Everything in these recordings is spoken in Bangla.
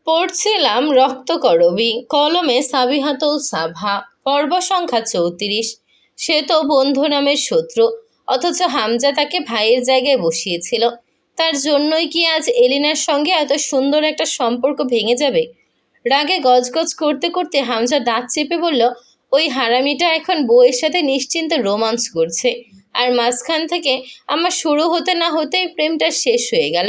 পড়ছিলাম রক্তকরবী, কলমে সাবিহাতুল সাভা, পর্ব সংখ্যা 34। সে তো বন্ধু নামের শত্রু, অথচ হামজা তাকে ভাইয়ের জায়গায় বসিয়েছিল। তার জন্যই কি আজ এলিনার সঙ্গে এত সুন্দর একটা সম্পর্ক ভেঙে যাবে? রাগে গজগজ করতে করতে হামজা দাঁত চেপে বলল, ওই হারামিটা এখন বউয়ের সাথে নিশ্চিন্তে রোমান্স করছে, আর মাঝখান থেকে আমার শুরু হতে না হতেই প্রেমটা শেষ হয়ে গেল।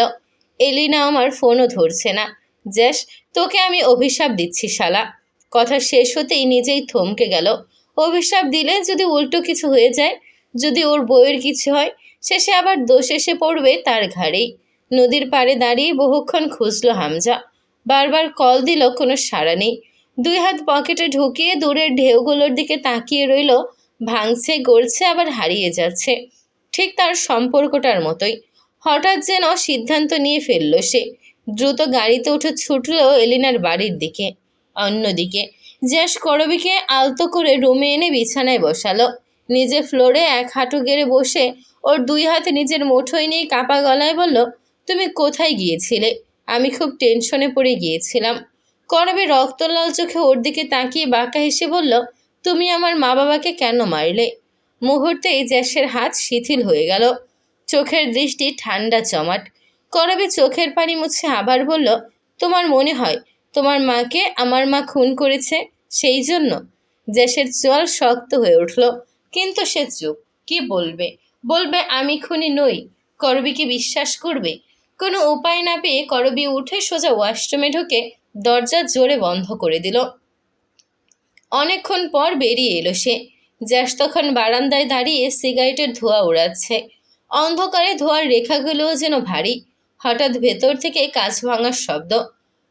এলিনা আমার ফোনও ধরছে না। জ্যাস, তোকে আমি অভিশাপ দিচ্ছি শালা। কথা শেষ হতেই নিজেই থমকে গেল। অভিশাপ দিলে যদি উল্টো কিছু হয়ে যায়, যদি ওর বউয়ের কিছু হয়, শেষে আবার দোষ এসে পড়বে তার ঘাড়েই। নদীর পাড়ে দাঁড়িয়ে বহুক্ষণ খুঁজল হামজা। বারবার কল দিল, কোনো সাড়া নেই। দুই হাত পকেটে ঢুকিয়ে দূরের ঢেউগুলোর দিকে তাকিয়ে রইল। ভাঙছে, গড়ছে, আবার হারিয়ে যাচ্ছে, ঠিক তার সম্পর্কটার মতোই। হঠাৎ যেন সিদ্ধান্ত নিয়ে ফেলল সে। দ্রুত গাড়িতে উঠে ছুটল এলিনার বাড়ির দিকে। অন্যদিকে জ্যাস করবীকে আলতো করে রুমে এনে বিছানায় বসালো। নিজে ফ্লোরে এক হাঁটু গেড়ে বসে ওর দুই হাতে নিজের মুঠোয় নিয়ে কাপা গলায় বলল, তুমি কোথায় গিয়েছিলে? আমি খুব টেনশনে পড়ে গিয়েছিলাম। করবী রক্তলাল চোখে ওর দিকে তাকিয়ে বাঁকা হেসে বলল, তুমি আমার মা বাবাকে কেন মারলে? মুহূর্তেই জ্যাসের হাত শিথিল হয়ে গেল। চোখের দৃষ্টি ঠান্ডা জমাট। করবী চোখের পানি মুছে আবার বলল, তোমার মনে হয় তোমার মাকে আমার মা খুন করেছে, সেই জন্য? জ্যাসের চোয়াল শক্ত হয়ে উঠল, কিন্তু সে চুপ। কি বলবে? বলবে আমি খুনি নই? করবীকে বিশ্বাস করবে? কোনো উপায় না পেয়ে করবী উঠে সোজা ওয়াশরুমে ঢুকে দরজা জোরে বন্ধ করে দিল। অনেকক্ষণ পর বেরিয়ে এলো সে। জ্যাস তখন বারান্দায় দাঁড়িয়ে সিগারেটের ধোঁয়া উড়াচ্ছে। অন্ধকারে ধোঁয়ার রেখাগুলোও যেন ভারী। হঠাৎ ভেতর থেকে কাঁচ ভাঙার শব্দ।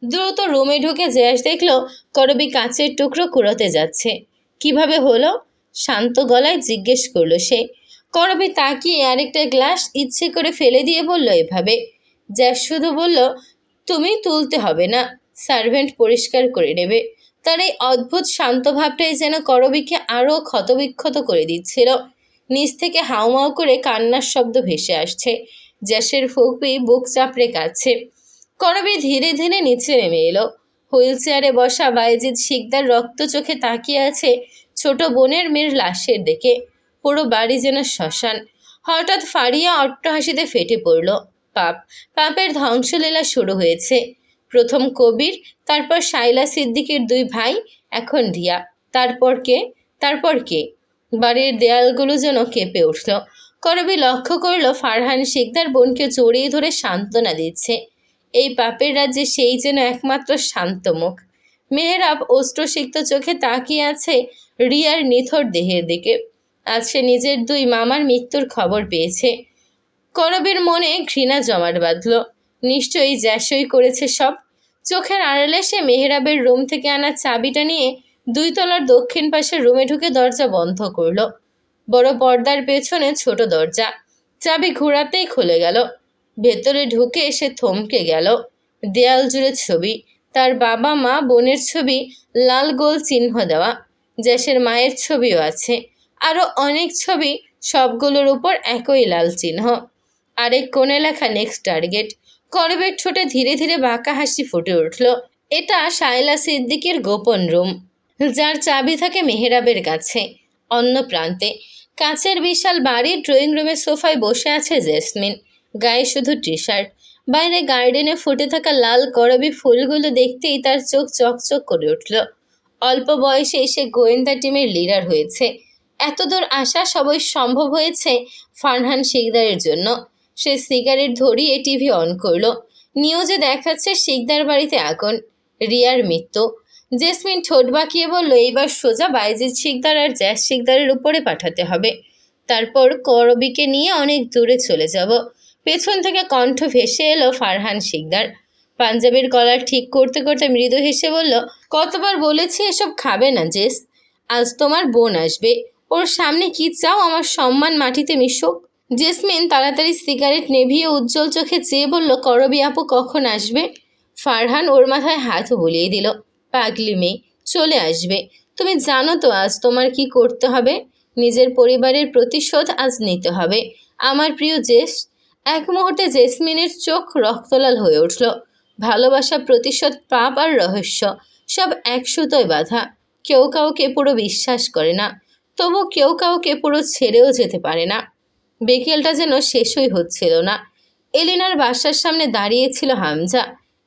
দ্রুত রুমে ঢুকে জ্যাস দেখল করবী কাঁচের টুকরো কুড়োতে যাচ্ছে। কিভাবে হলো? শান্ত গলায় জিজ্ঞেস করলো সে। করবী তাকিয়ে আরেকটা গ্লাস ইচ্ছে করে ফেলে দিয়ে বলল, এভাবে। জ্যাস শুধু বলল, তুমি তুলতে হবে না, সার্ভেন্ট পরিষ্কার করে নেবে। তার এই অদ্ভুত শান্ত ভাবটাই যেন করবীকে আরও ক্ষতবিক্ষত করে দিচ্ছিল। নিচ থেকে হাউমাউ করে কান্নার শব্দ ভেসে আসছে। জ্যাসের ফুপি বুক চাপড়ে কাঁদছে। করবী ধীরে ধীরে নিচে নেমে এলো। হুইল চেয়ারে বসা বায়েজিদ শিকদার রক্ত চোখে তাকিয়ে আছে ছোট বোনের মেয়ের লাশের দিকে। পুরো বাড়ি যেন শ্মশান। হঠাৎ ফারিয়া অট্টহাসিতে ফেটে পড়ল। পাপের ধ্বংসলীলা শুরু হয়েছে। প্রথম কবির, তারপর শাইলা সিদ্দিকের দুই ভাই, এখন রিয়া। তারপর কে? বাড়ির দেয়ালগুলো যেন কেঁপে উঠল। করবী লক্ষ্য করল ফারহান শিকদার বোনকে জড়িয়ে ধরে সান্ত্বনা দিচ্ছে। এই পাপের রাজ্যে সেই যেন একমাত্র শান্ত মুখ। মেহেরাব অস্ত্রসিক্ত চোখে তাকিয়ে আছে রিয়ার নিথর দেহের দিকে। আজ সে নিজের দুই মামার মৃত্যুর খবর পেয়েছে। করবীর মনে ঘৃণা জমাট বাঁধল। নিশ্চয়ই জ্যাসই করেছে সব। চোখের আড়ালে সে মেহেরাবের রুম থেকে আনা চাবিটা নিয়ে 2 তলার দক্ষিণ পাশের রুমে ঢুকে দরজা বন্ধ করল। বড় পর্দার পেছনে ছোট দরজা। চাবি ঘোরাতেই খুলে গেল। ভেতরে ঢুকে সে থমকে গেল। দেয়াল জুড়ে ছবি, তার বাবা মা বোনের ছবি, লাল গোল চিহ্ন দেওয়া। জ্যাসের মায়ের ছবিও আছে, আরও অনেক ছবি, সবগুলোর উপর একই লাল চিহ্ন। আরেক কোণে লেখা নেক্সট টার্গেট। করবীর ঠোঁটে ধীরে ধীরে বাঁকা হাসি ফুটে উঠল। এটা শায়লা সিদ্দিকের গোপন রুম, যার চাবি থাকে মেহেরাবের কাছে। অন্য প্রান্তে কাচের বিশাল বাড়ির ড্রয়িং রুমের সোফায় বসে আছে জেসমিন। গায়ে শুধু টি শার্ট। বাইরে গার্ডেনে ফুটে থাকা লাল করবী ফুলগুলো দেখতেই তার চোখ চকচক করে উঠল। অল্প বয়সে সে গোয়েন্দা টিমের লিডার হয়েছে। এতদূর আসা সবই সম্ভব হয়েছে ফারহান শিকদারের জন্য। সে সিগারেট ধরিয়ে টিভি অন করলো। নিউজে দেখাচ্ছে শিকদার বাড়িতে আগুন, রিয়ার মৃত্যু। জেসমিন ঠোঁট বাঁকিয়ে বলল, এইবার সোজা বাইজিদ শিকদার আর জ্যাস শিকদারের উপরে পাঠাতে হবে। তারপর করবীকে নিয়ে অনেক দূরে চলে যাব। পেছন থেকে কণ্ঠ ভেসে এলো ফারহান শিকদার। পাঞ্জাবির কলার ঠিক করতে করতে মৃদু হেসে বলল, কতবার বলেছি এসব খাবে না জেস। আজ তোমার বোন আসবে, ওর সামনে কি চাও আমার সম্মান মাটিতে মিশুক? জেসমিন তাড়াতাড়ি সিগারেট নেভিয়ে উজ্জ্বল চোখে চেয়ে বলল, করবী আপু কখন আসবে? ফারহান ওর মাথায় হাত বুলিয়ে দিল। পাগলি মেয়ে, চলে আসবে। তুমি জানো তো আজ তোমার কি করতে হবে। নিজের পরিবারের প্রতিশোধ আজ নিতে হবে। আমার প্রিয় জেস। এক মুহূর্তে জেসমিনের চোখ রক্তলাল হয়ে উঠল। ভালোবাসা, প্রতিশোধ, পাপ আর রহস্য সব এক সুতোয় বাঁধা। কেউ কাউকে পুরো বিশ্বাস করে না, তবু কেউ কাউকে পুরো ছেড়েও যেতে পারে না। বিকেলটা যেন শেষই হচ্ছিল না। এলিনার বাসার সামনে দাঁড়িয়েছিল হামজা,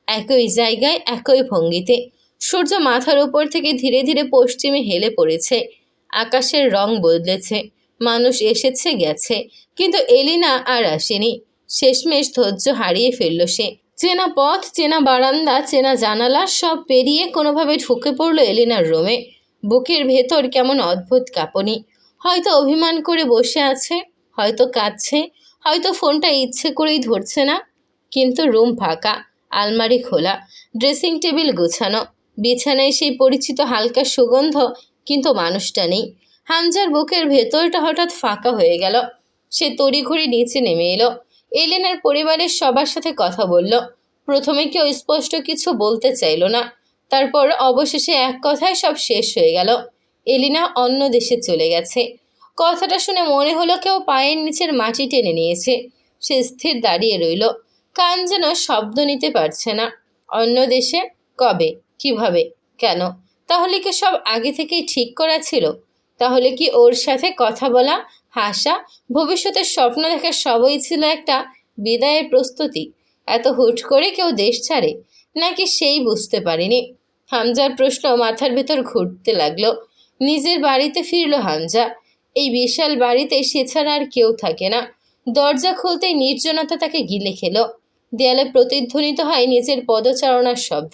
একই জায়গায় একই ভঙ্গিতে। সূর্য মাথার উপর থেকে ধীরে ধীরে পশ্চিমে হেলে পড়েছে। আকাশের রং বদলেছে, মানুষ এসেছে গেছে, কিন্তু এলিনা আর আসেনি। শেষমেশ ধৈর্য হারিয়ে ফেলল সে। চেনা পথ, চেনা বারান্দা, চেনা জানালা সব পেরিয়ে কোনোভাবে ঢুকে পড়ল এলিনার রুমে। বুকের ভেতর কেমন অদ্ভুত কাঁপুনি। হয়তো অভিমান করে বসে আছে, হয়তো কাঁদছে, হয়তো ফোনটা ইচ্ছে করেই ধরছে না। কিন্তু রুম ফাঁকা, আলমারি খোলা, ড্রেসিং টেবিল গোছানো, বিছানায় সেই পরিচিত হালকা সুগন্ধ, কিন্তু মানুষটা নেই। হামজার বুকের ভেতরটা হঠাৎ ফাঁকা হয়ে গেল। সে তড়িঘড়ি নিচে নেমে এলো। এলেনার পরিবারের সবার সাথে কথা বলল। প্রথমে কেউ স্পষ্ট কিছু বলতে চাইল না, তারপর অবশেষে এক কথায় সব শেষ হয়ে গেল। এলিনা অন্য দেশে চলে গেছে। কথাটা শুনে মনে হলো কেউ পায়ের নিচের মাটি টেনে নিয়েছে। সে স্থির দাঁড়িয়ে রইল, কান যেন শব্দ নিতে পারছে না। অন্য দেশে? কবে? কিভাবে? কেন? তাহলে কি সব আগে থেকেই ঠিক করা ছিল? তাহলে কি ওর সাথে কথা বলা, হাসা, ভবিষ্যতের স্বপ্ন দেখা সবই ছিল একটা বিদায়ের প্রস্তুতি? এত হুট করে কেউ দেশ ছাড়ে নাকি সেই বুঝতে পারেনি। হামজার প্রশ্ন মাথার ভেতর ঘুরতে লাগলো। নিজের বাড়িতে ফিরল হামজা। এই বিশাল বাড়িতে সে ছাড়া আর কেউ থাকে না। দরজা খুলতেই নির্জনতা তাকে গিলে খেল। দেয়ালে প্রতিধ্বনিত হয় নিজের পদচারণার শব্দ,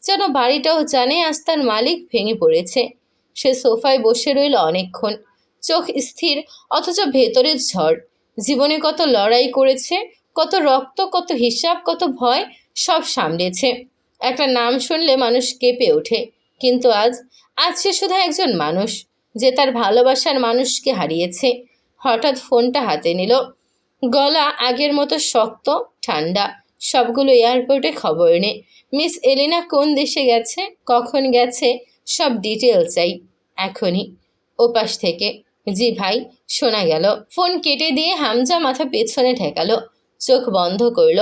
যেন বাড়িটাও জানে আজ তার মালিক ভেঙে পড়েছে। সে সোফায় বসে রইল অনেকক্ষণ, চোখ স্থির, অথচ ভেতরের ঝড়। জীবনে কত লড়াই করেছে, কত রক্ত, কত হিসাব, কত ভয়, সব সামলেছে। একটা নাম শুনলে মানুষ কেঁপে ওঠে, কিন্তু আজ আজ সে শুধু একজন মানুষ, যে তার ভালোবাসার মানুষকে হারিয়েছে। হঠাৎ ফোনটা হাতে নিল। গলা আগের মতো শক্ত, ঠান্ডা। সবগুলো এয়ারপোর্টে খবর নে। মিস এলিনা কোন দেশে গেছে, কখন গেছে, সব ডিটেল চাই এখনই। ওপাশ থেকে, জি ভাই, শোনা গেল। ফোন কেটে দিয়ে হামজা মাথা পেছনে ঠেকালো, চোখ বন্ধ করল।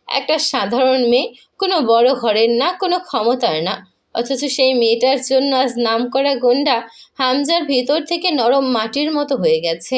একটা সাধারণ মেয়ে, কোনো বড় ঘরের না, কোনো ক্ষমতার না, অথচ সেই মেয়েটার জন্য আজ নামকরা গুন্ডা হামজার ভেতর থেকে নরম মাটির মতো হয়ে গেছে।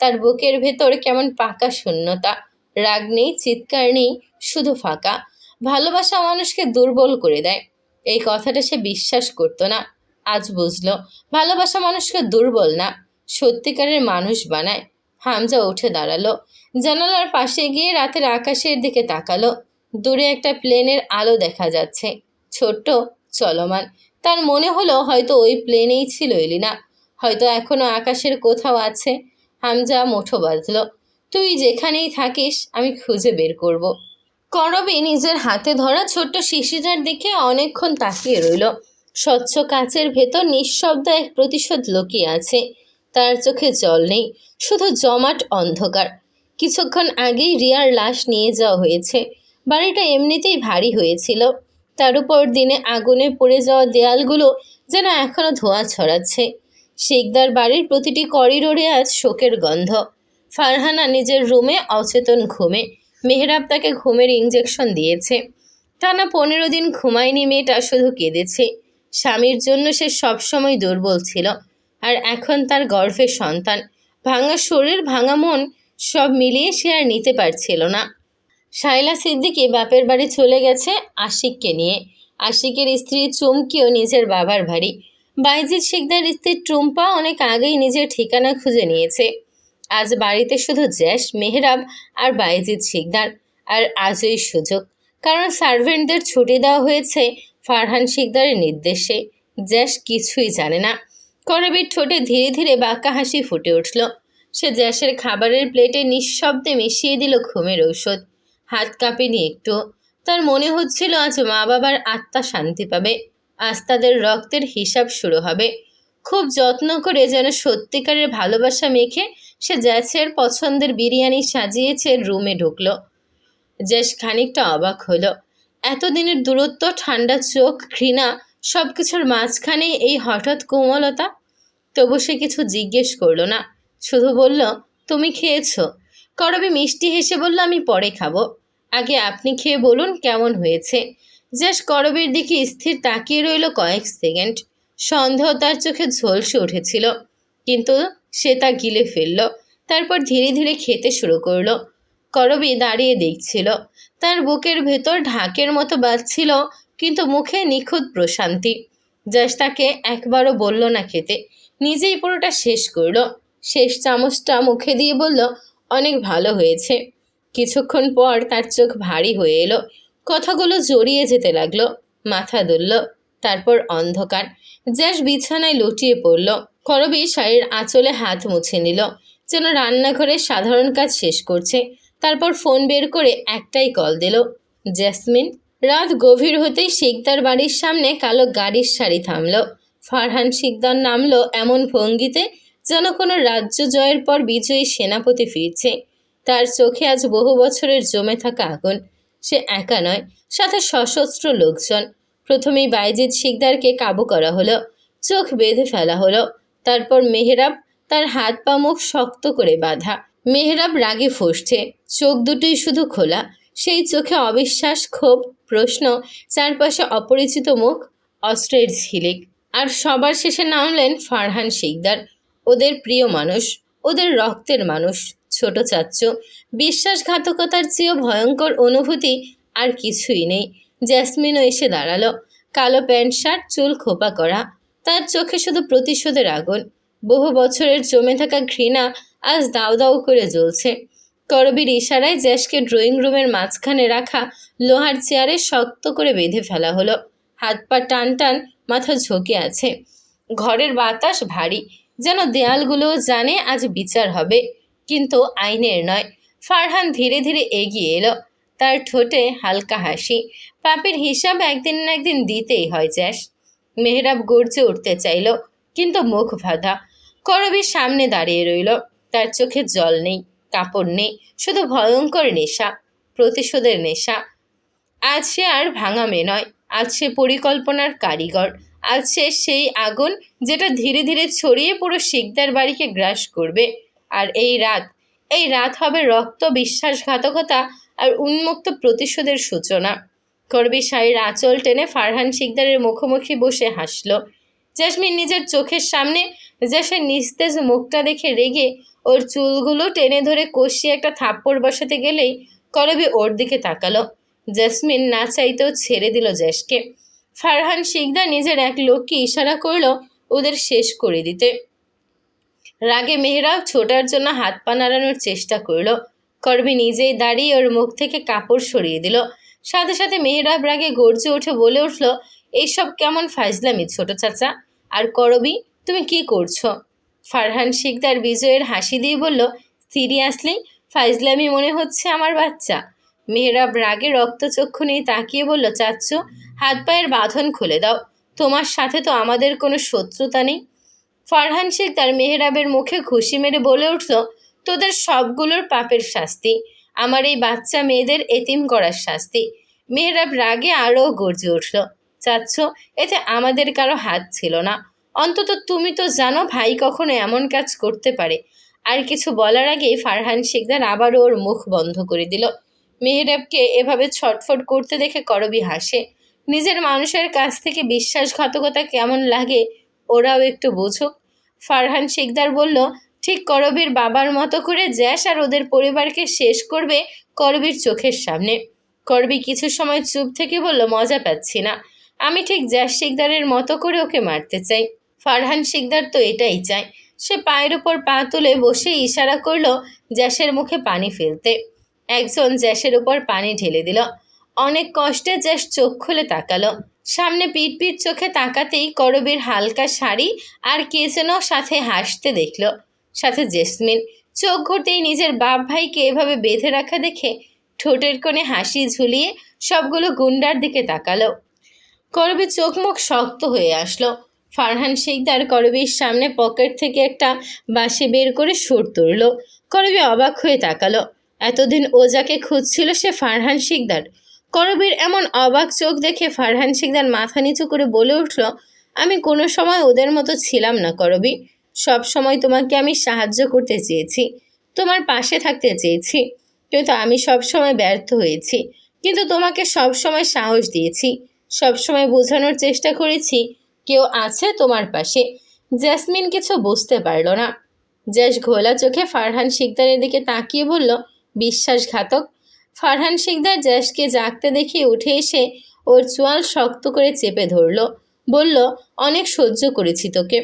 তার বুকের ভেতর কেমন পাকা শূন্যতা। রাগ নেই, চিৎকার নেই, শুধু ফাঁকা। ভালোবাসা মানুষকে দুর্বল করে দেয়, এই কথাটা সে বিশ্বাস করতো না। আজ বুঝলো, ভালোবাসা মানুষকে দুর্বল না, সত্যিকারের মানুষ বানায়। হামজা উঠে দাঁড়ালো, জানালার পাশে গিয়ে রাতের আকাশের দিকে তাকালো। দূরে একটা প্লেনের আলো দেখা যাচ্ছে, ছোট্ট, চলমান। তার মনে হলো হয়তো ওই প্লেনেই ছিল এলিনা, হয়তো এখনো আকাশের কোথাও আছে। হামজা মুঠো বাঁধল। তুই যেখানেই থাকিস আমি খুঁজে বের করব। করবী নিজের হাতে ধরা ছোট্ট শিশিটার দিকে অনেকক্ষণ তাকিয়ে রইল। স্বচ্ছ কাচের ভেতর নিঃশব্দ এক প্রতিশোধ লুকিয়ে আছে। তার চোখে জল নেই, শুধু জমাট অন্ধকার। কিছুক্ষণ আগেই রিয়ার লাশ নিয়ে যাওয়া হয়েছে। বাড়িটা এমনিতেই ভারী হয়েছিল, তার উপর দিনে আগুনে পড়ে যাওয়া দেয়ালগুলো যেন এখনো ধোঁয়া ছড়াচ্ছে। শিকদার বাড়ির প্রতিটি করিডোরে আজ শোকের গন্ধ। ফারহানা নিজের রুমে অচেতন ঘুমে। মেহরাব তাকে ঘুমের ইঞ্জেকশন দিয়েছে। টানা 15 দিন ঘুমায়নি মেয়েটা, শুধু কেঁদেছে। স্বামীর জন্য সে সবসময় দুর্বল ছিল, আর এখন তার গর্ভের সন্তান। ভাঙা শরীর, ভাঙা মন, সব মিলিয়ে সে আর নিতে পারছিল না। শায়লা সিদ্দিকী বাপের বাড়ি চলে গেছে আশিককে নিয়ে। আশিকের স্ত্রী চুমকিও নিজের বাবার বাড়ি। বাইজিদ শিকদার স্ত্রী টুম্পা অনেক আগেই নিজের ঠিকানা খুঁজে নিয়েছে। আজ বাড়িতে শুধু জ্যাস, মেহরাব আর বাইজিদ শিকদার। আর আজই সুযোগ, কারণ সার্ভেন্টদের ছুটি দেওয়া হয়েছে ফারহান শিকদারের নির্দেশে। জ্যাস কিছুই জানে না। করবীর ঠোঁটে ধীরে ধীরে বাঁকা হাসি ফুটে উঠল। সে জ্যাসের খাবারের প্লেটে নিঃশব্দে মিশিয়ে দিল ঘুমের ঔষধ। হাত কাঁপেনি একটু। তার মনে হচ্ছিল আজ মা বাবার আত্মা শান্তি পাবে, আজ তাদের রক্তের হিসাব শুরু হবে। খুব যত্ন করে, যেন সত্যিকারের ভালোবাসা মেখে, সে জ্যাসের পছন্দের বিরিয়ানি সাজিয়েছে। রুমে ঢুকলো। জ্যাস খানিকটা অবাক হলো। এতদিনের দূরত্ব, ঠান্ডা চোখ, ঘৃণা, সব কিছুর মাঝখানে এই হঠাৎ কোমলতা। তবু সে কিছু জিজ্ঞেস করলো না, শুধু বলল, তুমি খেয়েছো? করবী মিষ্টি হেসে বলল, আমি পরে খাবো। আগে আপনি খেয়ে বলুন কেমন হয়েছে। জাস্ট করবীর দিকে স্থির তাকিয়ে রইল কয়েক সেকেন্ড। সন্দেহ তার চোখে ঝলসে উঠেছিল, কিন্তু সে তা গিলে ফেলল। তারপর ধীরে ধীরে খেতে শুরু করলো। করবী দাঁড়িয়ে দেখছিল। তার বুকের ভেতর ঢাকের মতো বাজছিল, কিন্তু মুখে নিখুঁত প্রশান্তি। জাস্ট তাকে একবারও বলল না খেতে, নিজেই পুরোটা শেষ করলো। শেষ চামচটা মুখে দিয়ে বলল, অনেক ভালো হয়েছে। কিছুক্ষণ পর তার চোখ ভারী হয়ে এলো, কথাগুলো জড়িয়ে যেতে লাগলো। মাথা দুলল, তারপর অন্ধকার। জ্যাস বিছানায় লুটিয়ে পড়ল। করবী শাড়ির আঁচলে হাত মুছে নিল, যেন রান্নাঘরে সাধারণ কাজ শেষ করছে। তারপর ফোন বের করে একটাই কল দিল, জেসমিন। রাত গভীর হতেই শিকদার বাড়ির সামনে কালো গাড়ির সারি থামল। ফারহান শিকদার নামলো এমন ভঙ্গিতে যেন কোনো রাজ্য জয়ের পর বিজয়ী সেনাপতি ফিরছে। তার চোখে আজ বহু বছরের জমে থাকা আগুন। সে একা নয়, সাথে সশস্ত্র লোকজন। প্রথমেই বাইজিদ শিকদারকে কাবু করা হলো, চোখ বেঁধে ফেলা হলো। তারপর মেহরাব, তার হাত পা মুখ শক্ত করে বাঁধা। মেহরাব রাগে ফুঁসছে, চোখ দুটোই শুধু খোলা। সেই চোখে অবিশ্বাস, ক্ষোভ, প্রশ্ন। চারপাশে অপরিচিত মুখ, অস্ত্রের ঝিলিক। আর সবার শেষে নামলেন ফারহান শিকদার, ওদের প্রিয় মানুষ, ওদের রক্তের মানুষ, ছোট চাচ্চু। বিশ্বাসঘাতকতার চেয়েও ভয়ঙ্কর অনুভূতি আর কিছুই নেই। জ্যাসমিনও এসে দাঁড়ালো, কালো প্যান্ট শার্ট, চুল খোপা করা। তার চোখে শুধু প্রতিশোধের আগুন। বহু বছরের জমে থাকা ঘৃণা আজ দাউ দাউ করে জ্বলছে। করবীর ইশারায় জ্যাসকে ড্রয়িং রুমের মাঝখানে রাখা লোহার চেয়ারে শক্ত করে বেঁধে ফেলা হলো। হাত পা টান টান, মাথা ঝুঁকে আছে। ঘরের বাতাস ভারী, যেন দেয়ালগুলোও জানে আজ বিচার হবে, কিন্তু আইনের নয়। ফারহান ধীরে ধীরে এগিয়ে এলো, তার ঠোঁটে হালকা হাসি। পাপের হিসাব একদিন না একদিন দিতেই হয় জ্যাস। মেহরাব গর্জে উঠতে চাইল, কিন্তু মুখ বাঁধা। করবীর সামনে দাঁড়িয়ে রইল, তার চোখে জল নেই, কাপড় নেই, শুধু ভয়ঙ্কর নেশা, প্রতিশোধের নেশা। আজ সে আর ভাঙা মেয়ে নয়, আজ সে পরিকল্পনার কারিগর। আজ সে সেই আগুন যেটা ধীরে ধীরে ছড়িয়ে পুরো শিকদার বাড়িকে গ্রাস করবে। আর এই রাত হবে রক্ত, বিশ্বাসঘাতকতা আর উন্মুক্ত প্রতিশোধের সূচনা। করবী শাড়ির আঁচল টেনে ফারহান শিকদারের মুখোমুখি বসে হাসল। জ্যাসমিন নিজের চোখের সামনে জ্যাসের নিস্তেজ মুখটা দেখে রেগে ওর চুলগুলো টেনে ধরে কষিয়ে একটা থাপ্পড় বসাতে গেলেই করবী ওর দিকে তাকালো। জ্যাসমিন না চাইতেও ছেড়ে দিল জ্যাসকে। ফারহান শিকদার নিজের এক লোককে ইশারা করল ওদের শেষ করে দিতে। রাগে মেহরাব ছোটার জন্য হাত পা নাড়ানোর চেষ্টা করল। করবী নিজেই দাঁড়িয়ে ওর মুখ থেকে কাপড় সরিয়ে দিল। সাথে সাথে মেহরাব রাগে গর্জে উঠে বলে উঠল, এইসব কেমন ফাজলামি ছোট চাচা? আর করবী, তুমি কি করছো? ফারহান শিকদার বিজয়ের হাসি দিয়ে বলল, সিরিয়াসলি ফাজলামি মনে হচ্ছে আমার বাচ্চা? মেহরাব রাগে রক্তচক্ষু নিয়ে তাকিয়ে বলল, চাচ্চু, হাত পায়ের বাঁধন খুলে দাও, তোমার সাথে তো আমাদের কোনো শত্রুতা নেই। ফারহান শিকদার মেহরাবের মুখে ঘুষি মেরে বলে উঠল, তোদের সবগুলোর পাপের শাস্তি, আমার এই বাচ্চা মেয়েদের এতিম করার শাস্তি। মেহরাব রাগে আরও গর্জে উঠল, চাচ্চু, এতে আমাদের কারো হাত ছিল না। অন্তত তুমি তো জানো ভাই কখনো এমন কাজ করতে পারে। আর কিছু বলার আগেই ফারহান শিকদার আবারও ওর মুখ বন্ধ করে দিল। মেহরাবকে এভাবে ছটফট করতে দেখে করবী হাসে। নিজের মানুষের কাছ থেকে বিশ্বাসঘাতকতা কেমন লাগে ওরাও একটু বুঝুক। ফারহান শিকদার বলল, ঠিক করবীর বাবার মতো করে জ্যাস আর ওদের পরিবারকে শেষ করবে করবীর চোখের সামনে। করবী কিছু সময় চুপ থেকে বলল, মজা পাচ্ছি না, আমি ঠিক জ্যাস শিকদারের মতো করে ওকে মারতে চাই। ফারহান শিকদার তো এটাই চায়। সে পায়ের ওপর পা তুলে বসে ইশারা করলো জ্যাসের মুখে পানি ফেলতে। একজন জ্যাসের উপর পানি ঢেলে দিল। অনেক কষ্টে জ্যাস চোখ খুলে তাকালো। সামনে পিট পিট চোখে তাকাতেই করবীর হালকা শাড়ি আর কে যেন সাথে হাসতে দেখল, সাথে জেসমিন। চোখ ঘুরতেই নিজের বাপ ভাইকে এভাবে বেঁধে রাখা দেখে ঠোঁটের কোণে হাসি ঝুলিয়ে সবগুলো গুন্ডার দিকে তাকালো। করবীর চোখ মুখ শক্ত হয়ে আসলো। ফারহান শিকদার করবীর সামনে পকেট থেকে একটা বাঁশি বের করে সুর তুলল। করবী অবাক হয়ে তাকালো। এতদিন ও যাকে খুঁজছিল সে ফারহান শিকদার। করবীর এমন অবাক চোখ দেখে ফারহান শিকদার মাথা নিচু করে বলে উঠল, আমি কোনো সময় ওদের মতো ছিলাম না করবী। সব সময় তোমাকে আমি সাহায্য করতে চেয়েছি, তোমার পাশে থাকতে চেয়েছি। কিন্তু আমি সবসময় ব্যর্থ হয়েছি। কিন্তু তোমাকে সবসময় সাহস দিয়েছি, সবসময় বোঝানোর চেষ্টা করেছি কেউ আছে তোমার পাশে। জেসমিন কিছু বুঝতে পারল না। জ্যাস ঘোলা চোখে ফারহান শিকদারের দিকে তাকিয়ে বলল, বিশ্বাসঘাতক। ফারহান শিকদার জ্যাসকে জাগতে দেখে উঠে এসে ওর চোয়াল শক্ত করে চেপে ধরল। বলল, অনেক সহ্য করেছি তোকে।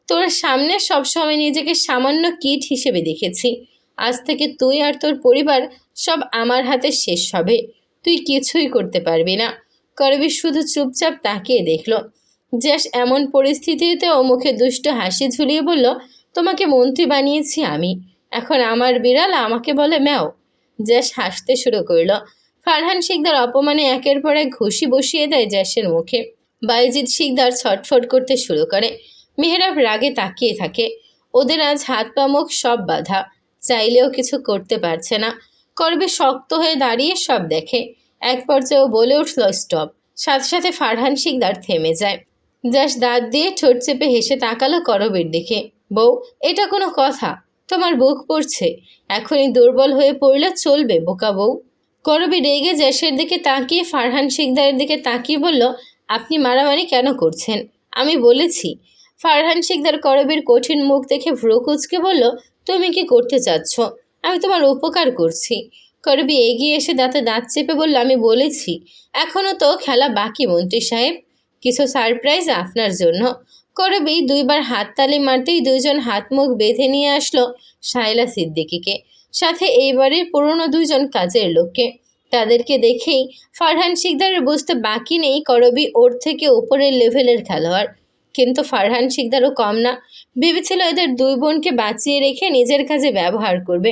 তোর সামনে সবসময় নিজেকে সামান্য কিট হিসেবে দেখেছি। আজ থেকে তুই আর তোর পরিবার সব আমার হাতে শেষ হবে। তুই কিছুই করতে পারবি না। করবি শুধু চুপচাপ তাকিয়ে দেখল। জ্যাস এমন পরিস্থিতিতেও মুখে দুষ্ট হাসি ঝুলিয়ে বলল, তোমাকে মন্ত্রী বানিয়েছি আমি, এখন আমার বিড়াল আমাকে বলে ম্যাও। জ্যাস হাসতে শুরু করল। ফারহান শিকদার অপমানে একের পর এক ঘুষি বসিয়ে দেয় জ্যাসের মুখে। বাইজিদ শিকদার ছটফট করতে শুরু করে। মেহরাব রাগে তাকিয়ে থাকে। ওদের আজ হাত পা মুখ সব বাঁধা, চাইলেও কিছু করতে পারছে না। করবে শক্ত হয়ে দাঁড়িয়ে সব দেখে। এক পর্যায়ে বলে উঠল, স্টপ। সাথে সাথে ফারহান শিকদার থেমে যায়। জাস্ট দাঁত দিয়ে ঠোঁট চেপে হেসে তাকালো করবের দিকে। বউ, এটা কোনো কথা? তোমার বুক পড়ছে, এখনই দুর্বল হয়ে পড়লে চলবে বোকা বউ। করবি রেগে জ্যাসের দিকে তাকিয়ে ফারহান শিকদারের দিকে তাকিয়ে বলল, আপনি মারামারি কেন করছেন? আমি বলেছি। ফারহান শিকদার করবির কঠিন মুখ দেখে ভ্রু কুঁচকে বলল, তুমি কি করতে চাচ্ছ? আমি তোমার উপকার করছি। করবি এগিয়ে এসে দাঁতে দাঁত চেপে বলল, আমি বলেছি এখনও তো খেলা বাকি মন্ত্রী সাহেব, কিছু সারপ্রাইজ আপনার জন্য। করবি দুইবার হাততালি মারতেই দুইজন হাত মুখ বেঁধে নিয়ে আসলো শায়লা সিদ্দিকীকে, সাথে এইবারের পুরনো দুইজন কাজের লোককে। তাদেরকে দেখেই ফারহান শিকদারের বুঝতে বাকি নেই করবি ওর থেকে উপরের লেভেলের খেলোয়াড়। কিন্তু ফারহান শিকদারও কম না। ভেবেছিল এদের দুই বোনকে বাঁচিয়ে রেখে নিজের কাজে ব্যবহার করবে,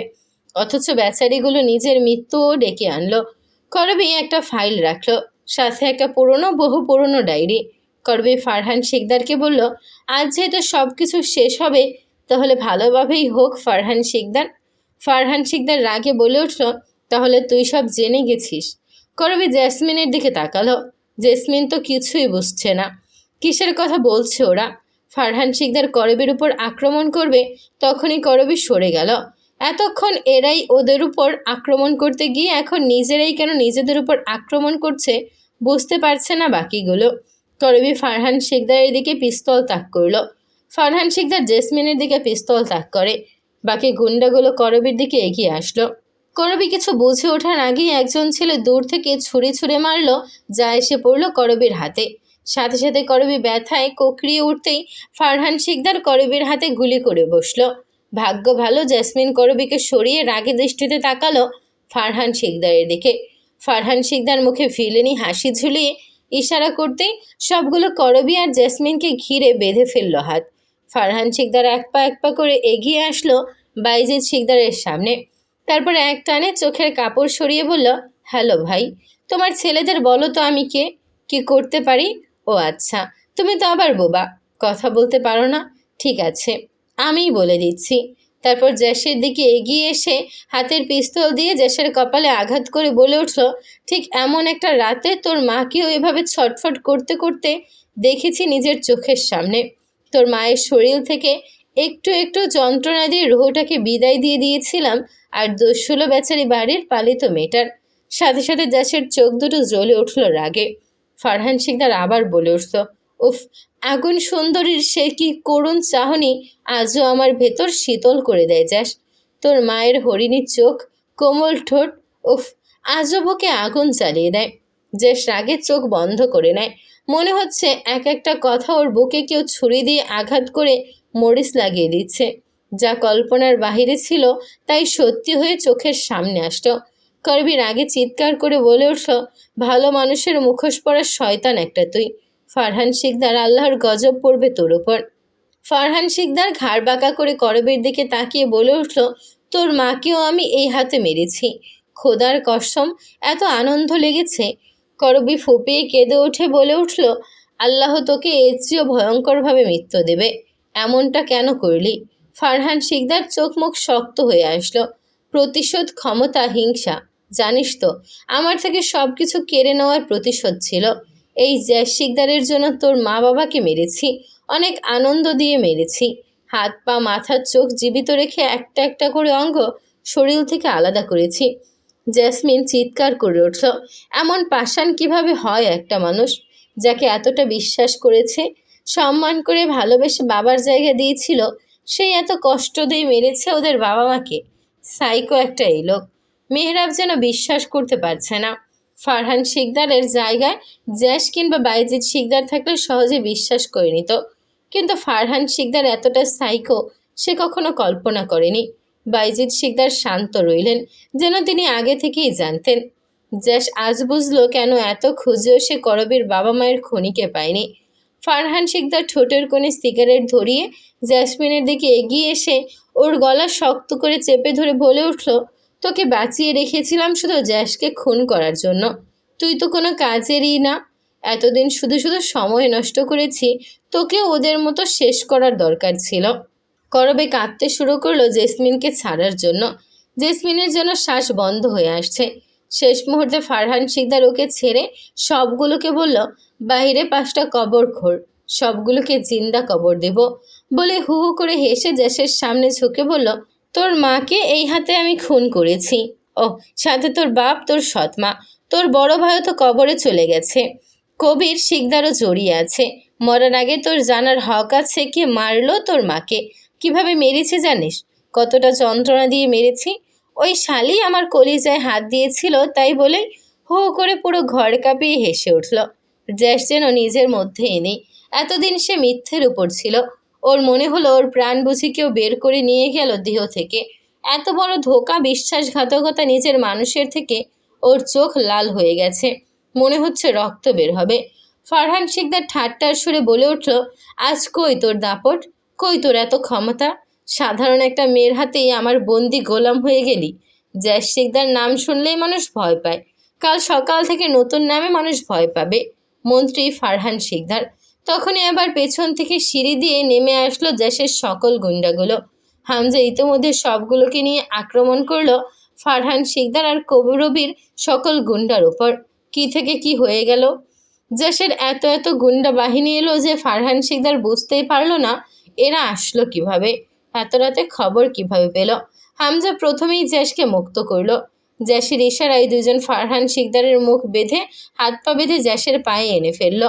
অথচ বেচারিগুলো নিজের মৃত্যুও ডেকে আনলো। করবি একটা ফাইল রাখলো, সাথে একটা বহু পুরনো ডায়েরি। করবি ফারহান শিকদারকে বলল, আজ যেহেতু সব কিছু শেষ হবে, তাহলে ভালোভাবেই হোক ফারহান শিকদার। ফারহান শিকদার রাগে বলে উঠল, তাহলে তুই সব জেনে গেছিস? করবি জেসমিনের দিকে তাকালো। জেসমিন তো কিছুই বুঝছে না কিসের কথা বলছে ওরা। ফারহান শিকদার করবির উপর আক্রমণ করবে, তখনই করবি সরে গেল। এতক্ষণ এরাই ওদের উপর আক্রমণ করতে গিয়ে এখন নিজেরাই কেন নিজেদের উপর আক্রমণ করছে বুঝতে পারছে না বাকিগুলো। করবি ফারহান শিকদারের দিকে পিস্তল তাক করল। ফারহান শিকদার জেসমিনের দিকে পিস্তল তাক করে। বাকি গুন্ডাগুলো করবির দিকে এগিয়ে আসলো। করবি কিছু বুঝে ওঠার আগেই একজন ছেলে দূর থেকে ছুরি ছুঁড়ে মারল, যা এসে পড়ল করবির হাতে। সাথে সাথে করবি ব্যথায় কোকড়িয়ে উঠতেই ফারহান শিকদার করবির হাতে গুলি করে বসল। ভাগ্য ভালো জেসমিন করবিকে সরিয়ে রাগে দৃষ্টিতে তাকালো ফারহান শিকদারের দিকে। ফারহান শিকদার মুখে ভিলেনি হাসি ঝুলিয়ে ইশারা করতেই সবগুলো করবি আর জেসমিনকে ঘিরে বেঁধে ফেলল হাত। ফারহান শিকদার এক পা করে এগিয়ে আসলো বাইজিদ শিকদারের সামনে। তারপর এক টানে চোখের কাপড় সরিয়ে বলল, হ্যালো ভাই, তোমার ছেলেদের বলো তো আমি কে, কি করতে পারি। ও আচ্ছা, তুমি তো আবার বোবা, কথা বলতে পারো না। ঠিক আছে, আমিই বলে দিচ্ছি। তারপর জ্যাসের দিকে এগিয়ে এসে হাতের পিস্তল দিয়ে জ্যাসের কপালে আঘাত করে বলে উঠল, ঠিক এমন একটা রাতে তোর মাকেও এভাবে ছটফট করতে করতে দেখেছি নিজের চোখের সামনে। তোর মায়ের শরীর থেকে একটু একটু যন্ত্রণা দিয়ে রুহটাকে বিদায় দিয়ে দিয়েছিলাম, আর দোষ হলো বেচারি বাড়ির পালিত মেয়েটার। সাথে সাথে জ্যাসের চোখ দুটো জ্বলে উঠল রাগে। ফারহান শিকদার আবার বলে উঠল, উফ, আগুন সুন্দরীর সে কি করুণ চাহনি আজও আমার ভেতর শীতল করে দেয় জ্যাস। তোর মায়ের হরিণীর চোখ, কোমল ঠোঁট, উফ, আজও বুকে আগুন জ্বালিয়ে দেয়। জ্যাস রাগে চোখ বন্ধ করে নেয়। মনে হচ্ছে এক একটা কথা ওর বুকে কেউ ছুরি দিয়ে আঘাত করে মরিচ লাগিয়ে দিচ্ছে। যা কল্পনার বাহিরে ছিল তাই সত্যি হয়ে চোখের সামনে আসলো। করবি রাগে চিৎকার করে বলে উঠল, ভালো মানুষের মুখোশ পরা শয়তান একটা তুই। ফারহান শিকদার, আল্লাহর গজব পড়বে তোর উপর। ফারহান শিকদার ঘাড় বাঁকা করে করবির দিকে তাকিয়ে বলে উঠল, তোর মাকেও আমি এই হাতে মেরেছি, খোদার কসম এত আনন্দ লেগেছে। করবি ফুপিয়ে কেঁদে উঠে বলে উঠল, আল্লাহ তোকে এর চেয়েও ভয়ঙ্করভাবে মৃত্যু দেবে। এমনটা কেন করলি? ফারহান শিকদার চোখ মুখ শক্ত হয়ে আসলো। প্রতিশোধ, ক্ষমতা, হিংসা, জানিস তো আমার থেকে সব কিছু কেড়ে নেওয়ার প্রতিশোধ ছিল। এই জ্যাস শিকদারের জন্য তোর মা বাবাকে মেরেছি, অনেক আনন্দ দিয়ে মেরেছি। হাত পা মাথার চোখ জীবিত রেখে একটা একটা করে অঙ্গ শরীর থেকে আলাদা করেছি। জেসমিন চিৎকার করে উঠল, এমন পাষাণ কিভাবে হয় একটা মানুষ, যাকে এতটা বিশ্বাস করেছে, সম্মান করে ভালোবেসে বাবার জায়গা দিয়েছিল, সেই এত কষ্ট দিয়ে মেরেছে ওদের বাবা মাকে। সাইকো একটা এই লোক। মেহরাব যেন বিশ্বাস করতে পারছে না। ফারহান শিকদারের জায়গায় জ্যাস কিংবা বাইজিৎ শিকদার থাকলে সহজে বিশ্বাস করে নিত, কিন্তু ফারহান শিকদার এতটা সাইকো সে কখনো কল্পনা করেনি। বাইজিৎ শিকদার শান্ত রইলেন, যেন তিনি আগে থেকেই জানতেন। জ্যাস আজ বুঝলো কেন এত খুঁজেও সে করবীর বাবা মায়ের খনিকে পায়নি। ফারহান শিকদার ঠোঁটের কোণে সিগারেট ধরিয়ে জ্যাসমিনের দিকে এগিয়ে এসে ওর গলা শক্ত করে চেপে ধরে বলে উঠল, তোকে বাঁচিয়ে রেখেছিলাম শুধু জ্যাসকে খুন করার জন্য। তুই তো কোনো কাজেরই না। এতদিন শুধু শুধু সময় নষ্ট করেছি, তোকে ওদের মতো শেষ করার দরকার ছিল। করবে কাঁদতে শুরু করলো জেসমিনকে ছাড়ার জন্য। জেসমিনের জন্য শ্বাস বন্ধ হয়ে আসছে। শেষ মুহূর্তে ফারহান শিকদার ওকে ছেড়ে সবগুলোকে বলল, বাইরে 5টা কবর খোর, সবগুলোকে জিন্দা কবর দেব বলে হু হু করে হেসে জ্যাসের সামনে ঝুঁকে বলল, তোর মাকে এই হাতে আমি খুন করেছি। ও সাথে তোর বাপ, তোর সৎমা, তোর বড় ভাইও তো কবরে চলে গেছে। কবির শিকদারও জড়িয়ে আছে। মরার আগে তোর জানার হক আছে কে মারলো তোর মাকে, কিভাবে মেরেছে জানিস, কতটা যন্ত্রণা দিয়ে মেরেছি। ওই শালি আমার কলিজায় হাত দিয়েছিল তাই বলেই হু করে পুরো ঘর কাঁপিয়ে হেসে উঠল। জ্যাস যেন নিজের মধ্যেই নেই। এতদিন সে মিথ্যের উপর ছিল। ওর মনে হলো ওর প্রাণ বুঝি কেউ বের করে নিয়ে গেল দেহ থেকে। এত বড় ধোঁকা, বিশ্বাসঘাতকতা নিজের মানুষের থেকে ওর চোখ লাল হয়ে গেছে, মনে হচ্ছে রক্ত বের হবে। ফারহান শিকদার ঠাট্টার সুরে বলে উঠল, আজ কই তোর দাপট, কই তোর এত ক্ষমতা? সাধারণ একটা মেয়ের হাতেই আমার বন্দি গোলাম হয়ে গেলি। জ্যাস শিকদার নাম শুনলেই মানুষ ভয় পায়, কাল সকাল থেকে নতুন নামে মানুষ ভয় পাবে, মন্ত্রী ফারহান শিকদার। তখনই আবার পেছন থেকে সিঁড়ি দিয়ে নেমে আসলো জ্যাসের সকল গুন্ডাগুলো। হামজা ইতিমধ্যে সবগুলোকে নিয়ে আক্রমণ করলো ফারহান শিকদার আর কবিরবির সকল গুন্ডার উপর। কি থেকে কি হয়ে গেল? জ্যাসের এত এত গুন্ডা বাহিনী এলো যে ফারহান শিকদার বুঝতেই পারল না এরা আসলো কিভাবে, এত রাতে খবর কিভাবে পেল। হামজা প্রথমেই জ্যাসকে মুক্ত করলো। জ্যাসের ইশারায় দুজন ফারহান শিকদারের মুখ বেঁধে হাত পা বেঁধে জ্যাসের পায়ে এনে ফেলল।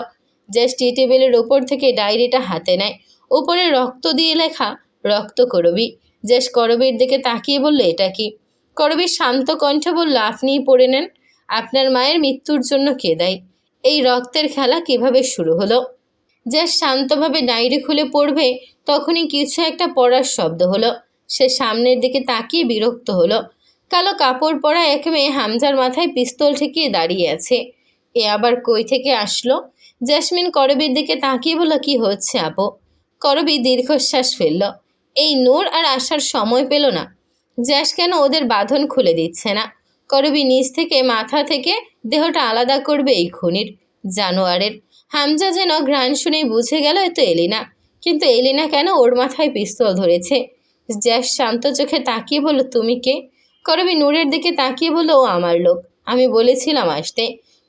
জ্যাস টি টেবিলের ওপর থেকে ডায়েরিটা হাতে নেয়। ওপরে রক্ত দিয়ে লেখা, রক্ত করবি। জ্যাস করবীর দিকে তাকিয়ে বলল, এটা কি? করবীর শান্ত কণ্ঠে বলল, আপনিই পড়ে নেন। আপনার মায়ের মৃত্যুর জন্য কে দায়ী? এই রক্তের খেলা কিভাবে শুরু হলো? জ্যাস শান্তভাবে ডায়েরি খুলে পড়বে তখনই কিছু একটা পড়ার শব্দ হলো। সে সামনের দিকে তাকিয়ে বিরক্ত হলো। কালো কাপড় পরা এক মেয়ে হামজার মাথায় পিস্তল ঠেকিয়ে দাঁড়িয়ে আছে। এ আবার কই থেকে আসলো? জ্যাসমিন করবীর দিকে তাকিয়ে বলল, কি হচ্ছে আপু? করবী দীর্ঘশ্বাস ফেলল। এই নূর আর আসার সময় পেল না। জ্যাস কেন ওদের বাঁধন খুলে দিচ্ছে না? করবী নিচ থেকে মাথা থেকে দেহটা আলাদা করবে এই খুনির, জানোয়ারের। হামজা যেন ঘ্রাণ শুনেই বুঝে গেল এ তো এলিনা। কিন্তু এলিনা কেন ওর মাথায় পিস্তল ধরেছে? জ্যাস শান্ত চোখে তাকিয়ে বলল, তুমি কে? করবী নূরের দিকে তাকিয়ে বলল, ও আমার লোক, আমি বলেছিলাম আসতে।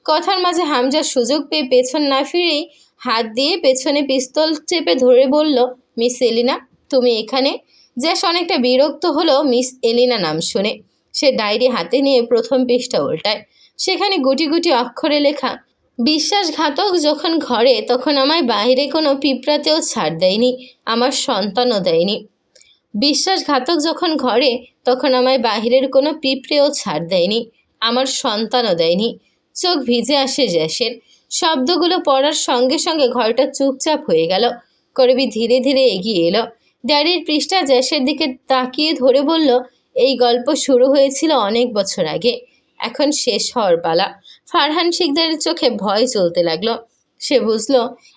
কথার মাঝে হামজার সুযোগ পেয়ে পেছন না ফিরেই হাত দিয়ে পেছনে পিস্তল চেপে ধরে বলল, মিস এলিনা, তুমি এখানে? জ্যাস অনেকটা বিরক্ত হলো মিস এলিনা নাম শুনে। সে ডায়েরি হাতে নিয়ে প্রথম পৃষ্ঠা উল্টায়। সেখানে গুটি গুটি অক্ষরে লেখা, বিশ্বাসঘাতক যখন ঘরে তখন আমায় বাইরে কোনো পিঁপড়াতেও ছাড় দেয়নি, আমার সন্তানও দেয়নি। বিশ্বাসঘাতক যখন ঘরে তখন আমায় বাহিরের কোনো পিঁপড়েও ছাড় দেয়নি, আমার সন্তানও দেয়নি। চোখ ভিজে আসে জ্যাসের। শব্দগুলো পড়ার সঙ্গে সঙ্গে ঘরটা চুপচাপ হয়ে গেল। করবী ধীরে ধীরে এগিয়ে এলো। ডায়েরির পৃষ্ঠা জ্যাসের দিকে তাকিয়ে ধরে বলল, এই গল্প শুরু হয়েছিল অনেক বছর আগে, এখন শেষ হওয়ার পালা। ফারহান শিকদারের চোখে ভয় চলতে লাগলো। সে বুঝল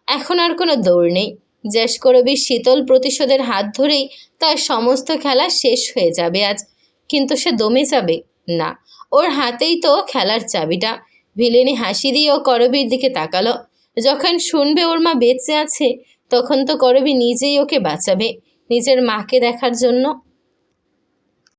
এখন আর কোনো দৌড় নেই। জ্যাস করবীর শীতল প্রতিশোধের হাত ধরেই তার সমস্ত খেলা শেষ হয়ে যাবে আজ। কিন্তু সে দমে যাবে না, ওর হাতেই তো খেলার চাবিটা। ভিলেনি হাসি দিয়ে ও করবীর দিকে তাকালো। যখন শুনবে ওর মা বেঁচে আছে তখন তো করবী নিজেই ওকে বাঁচাবে, নিজের মাকে দেখার জন্য।